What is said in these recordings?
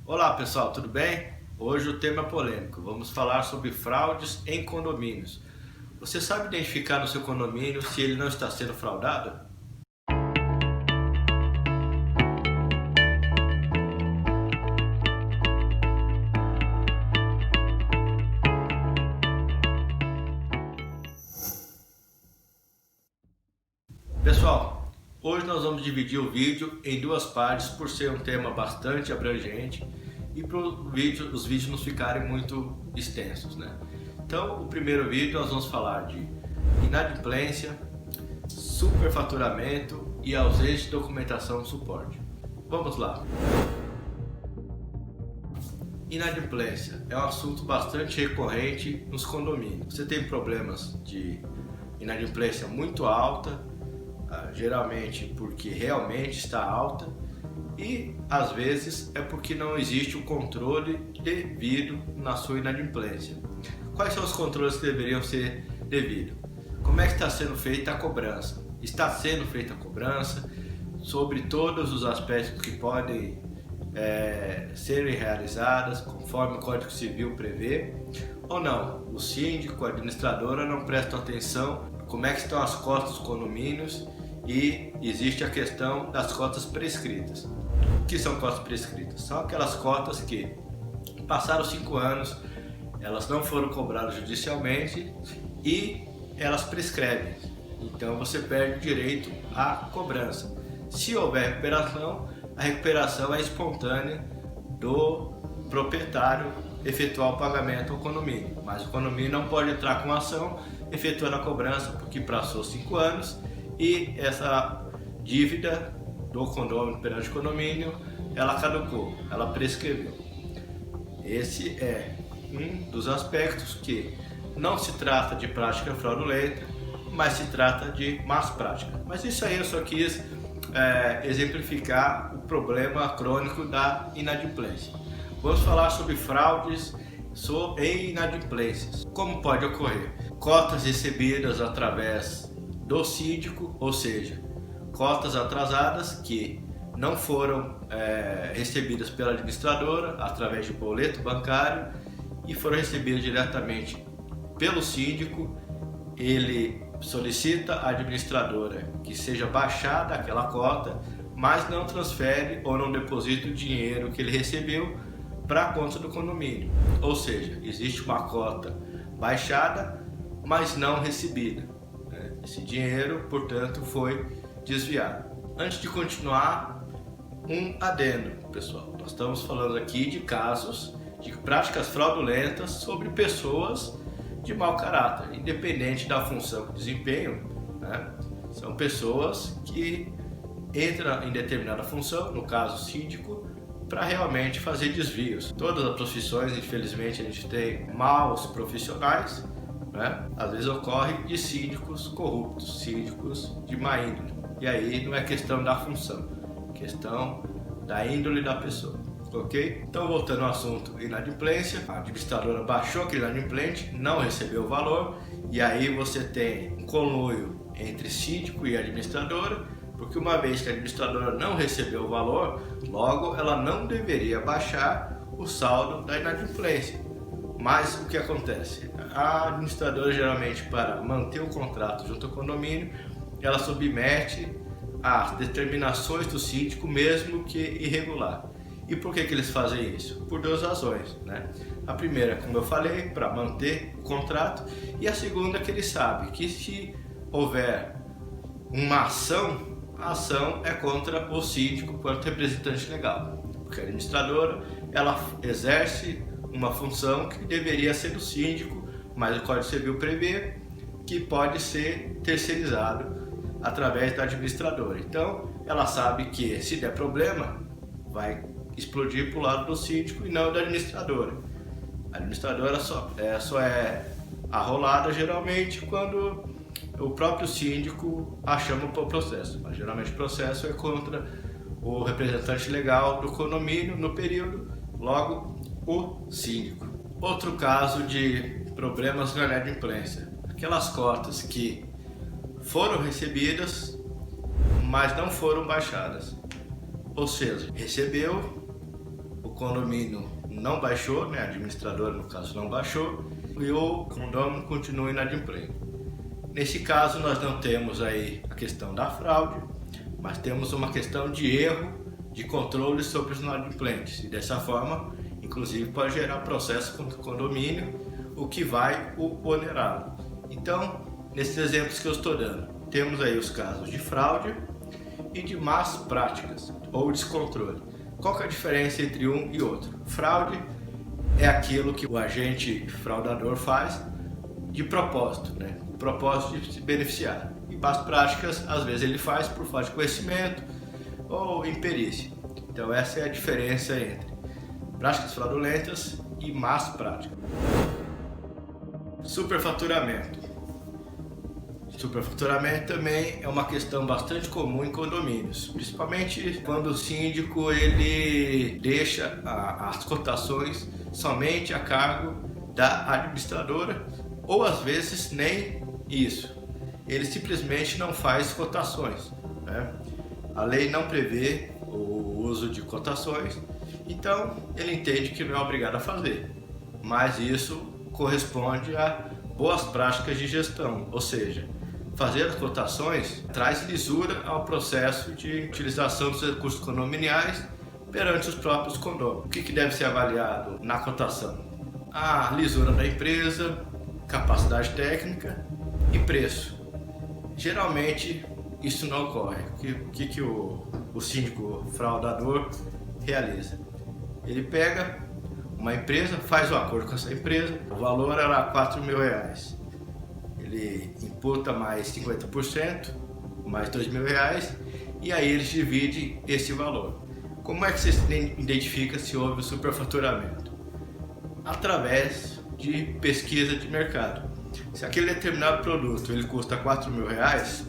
Olá pessoal, tudo bem? Hoje o tema é polêmico. Vamos falar sobre fraudes em condomínios. Você sabe identificar no seu condomínio se ele não está sendo fraudado? Pessoal, hoje nós vamos dividir o vídeo em duas partes por ser um tema bastante abrangente e para os vídeos não ficarem muito extensos, né? Então, o primeiro vídeo nós vamos falar de inadimplência, superfaturamento e ausência de documentação de suporte. Vamos lá. Inadimplência é um assunto bastante recorrente nos condomínios. Você tem problemas de inadimplência muito alta, geralmente porque realmente está alta, e às vezes é porque não existe o controle devido na sua inadimplência. Quais são os controles que deveriam ser devidos? Como é que está sendo feita a cobrança? Está sendo feita a cobrança sobre todos os aspectos que podem serem realizadas conforme o Código Civil prevê ou não? O síndico, a administradora não prestam atenção como é que estão as cotas dos condomínios e existe a questão das cotas prescritas. O que são cotas prescritas? São aquelas cotas que passaram 5 anos, elas não foram cobradas judicialmente e elas prescrevem. Então você perde o direito à cobrança. Se houver recuperação, a recuperação é espontânea do proprietário efetuar o pagamento ao condomínio. Mas o condomínio não pode entrar com ação efetuando a cobrança porque passou 5 anos e essa dívida do condomínio perante o condomínio, ela caducou, ela prescreveu. Esse é um dos aspectos que não se trata de prática fraudulenta, mas se trata de más práticas. Mas isso aí eu só quis exemplificar o problema crônico da inadimplência. Vamos falar sobre fraudes em inadimplências. Como pode ocorrer? Cotas recebidas através do síndico, ou seja, cotas atrasadas que não foram recebidas pela administradora através de boleto bancário e foram recebidas diretamente pelo síndico. Ele solicita à administradora que seja baixada aquela cota, mas não transfere ou não deposita o dinheiro que ele recebeu para a conta do condomínio. Ou seja, existe uma cota baixada, mas não recebida. Esse dinheiro, portanto, foi desviado. Antes de continuar, um adendo, pessoal. Nós estamos falando aqui de casos de práticas fraudulentas sobre pessoas de mau caráter, independente da função que desempenham, né? São pessoas que entram em determinada função, no caso síndico, para realmente fazer desvios. Todas as profissões, infelizmente, a gente tem maus profissionais, né? Às vezes ocorre de síndicos corruptos, síndicos de má índole. E aí não é questão da função, é questão da índole da pessoa. Ok? Então, voltando ao assunto inadimplência, a administradora baixou aquele inadimplente, não recebeu o valor, e aí você tem um conluio entre síndico e administradora, porque uma vez que a administradora não recebeu o valor, logo ela não deveria baixar o saldo da inadimplência. Mas o que acontece? A administradora, geralmente, para manter o contrato junto ao condomínio, ela submete às determinações do síndico, mesmo que irregular. E por que eles fazem isso? Por duas razões, né? A primeira, como eu falei, para manter o contrato, e a segunda, que ele sabe que se houver uma ação, a ação é contra o síndico quanto representante legal, porque a administradora, ela exerce uma função que deveria ser do síndico, mas o Código Civil prevê que pode ser terceirizado através da administradora. Então, ela sabe que se der problema, vai explodir para o lado do síndico e não da administradora. A administradora só é arrolada geralmente quando o próprio síndico a chama para o processo, mas geralmente o processo é contra o representante legal do condomínio no período, logo o síndico. Outro caso de problemas na inadimplência, aquelas cotas que foram recebidas, mas não foram baixadas. Ou seja, recebeu, o condomínio não baixou, né, a administradora no caso não baixou, e o condomínio continua inadimplente. Nesse caso nós não temos aí a questão da fraude, mas temos uma questão de erro de controle sobre os inadimplentes, e dessa forma, inclusive, pode gerar processo contra o condomínio, o que vai o onerá-lo. Então, nesses exemplos que eu estou dando, temos aí os casos de fraude e de más práticas ou descontrole. Qual que é a diferença entre um e outro? Fraude é aquilo que o agente fraudador faz de propósito, né? O propósito de se beneficiar. E más práticas, às vezes ele faz por falta de conhecimento ou imperícia. Então essa é a diferença entre práticas fraudulentas e más práticas. Superfaturamento. Superfaturamento também é uma questão bastante comum em condomínios, principalmente quando o síndico ele deixa as cotações somente a cargo da administradora, ou às vezes nem isso. Ele simplesmente não faz cotações, né? A lei não prevê o uso de cotações, então ele entende que não é obrigado a fazer, mas isso corresponde a boas práticas de gestão, ou seja, fazer as cotações traz lisura ao processo de utilização dos recursos condominiais perante os próprios condôminos. O que deve ser avaliado na cotação? A lisura da empresa, capacidade técnica e preço. Geralmente isso não ocorre. O que o síndico fraudador realiza? Ele pega uma empresa, faz o acordo com essa empresa, o valor era R$4.000. Ele imputa mais 50%, mais R$2.000, e aí eles dividem esse valor. Como é que você identifica se houve superfaturamento? Através de pesquisa de mercado. Se aquele determinado produto ele custa R$4.000,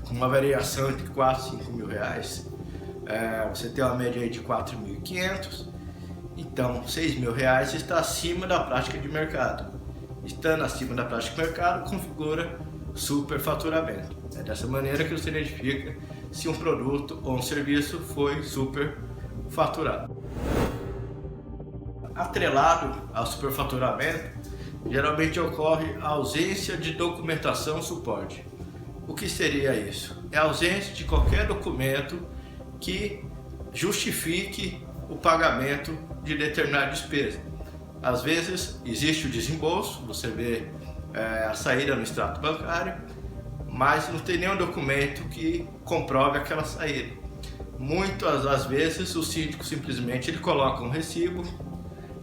com uma variação entre R$4.000 e R$5.000, você tem uma média aí de R$4.500, então R$6.000 está acima da prática de mercado. Estando acima da prática de mercado, configura superfaturamento. É dessa maneira que você identifica se um produto ou um serviço foi superfaturado. Atrelado ao superfaturamento, geralmente ocorre a ausência de documentação suporte. O que seria isso? É a ausência de qualquer documento que justifique o pagamento de determinada despesa. Às vezes existe o desembolso, você vê a saída no extrato bancário, mas não tem nenhum documento que comprove aquela saída. Muitas das vezes o síndico simplesmente ele coloca um recibo,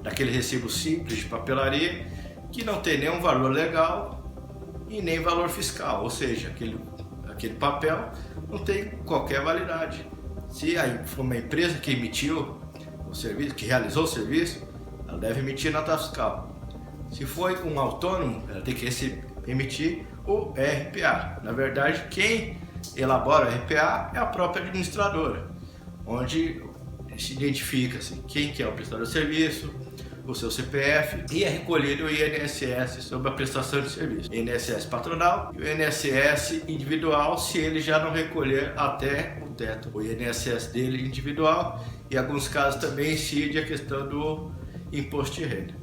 daquele recibo simples de papelaria, que não tem nenhum valor legal e nem valor fiscal, ou seja, aquele papel não tem qualquer validade. Se for uma empresa que emitiu o serviço, que realizou o serviço, ela deve emitir nota fiscal. Se foi um autônomo, ela tem que emitir o RPA. Na verdade, quem elabora o RPA é a própria administradora, onde se identifica quem que é o prestador de serviço, o seu CPF, e é recolhido o INSS sobre a prestação de serviço. INSS patronal e o INSS individual, se ele já não recolher até o teto. O INSS dele individual, e em alguns casos também incide a questão do imposto de renda.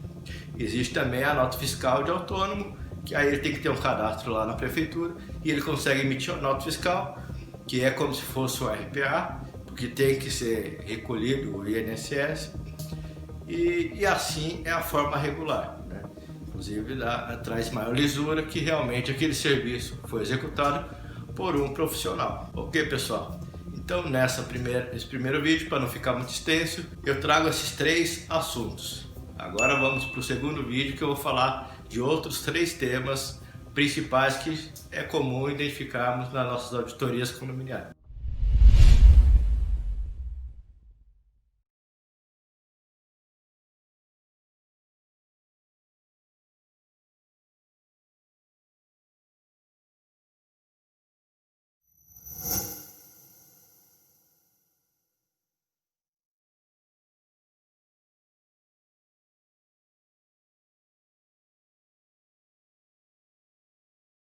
Existe também a nota fiscal de autônomo, que aí ele tem que ter um cadastro lá na prefeitura e ele consegue emitir a nota fiscal, que é como se fosse o RPA, porque tem que ser recolhido o INSS, e assim é a forma regular, né? Inclusive traz maior lisura que realmente aquele serviço foi executado por um profissional. Ok, pessoal? Então nesse primeiro vídeo, para não ficar muito extenso, eu trago esses 3 assuntos. Agora vamos para o segundo vídeo, que eu vou falar de outros 3 temas principais que é comum identificarmos nas nossas auditorias condominiais.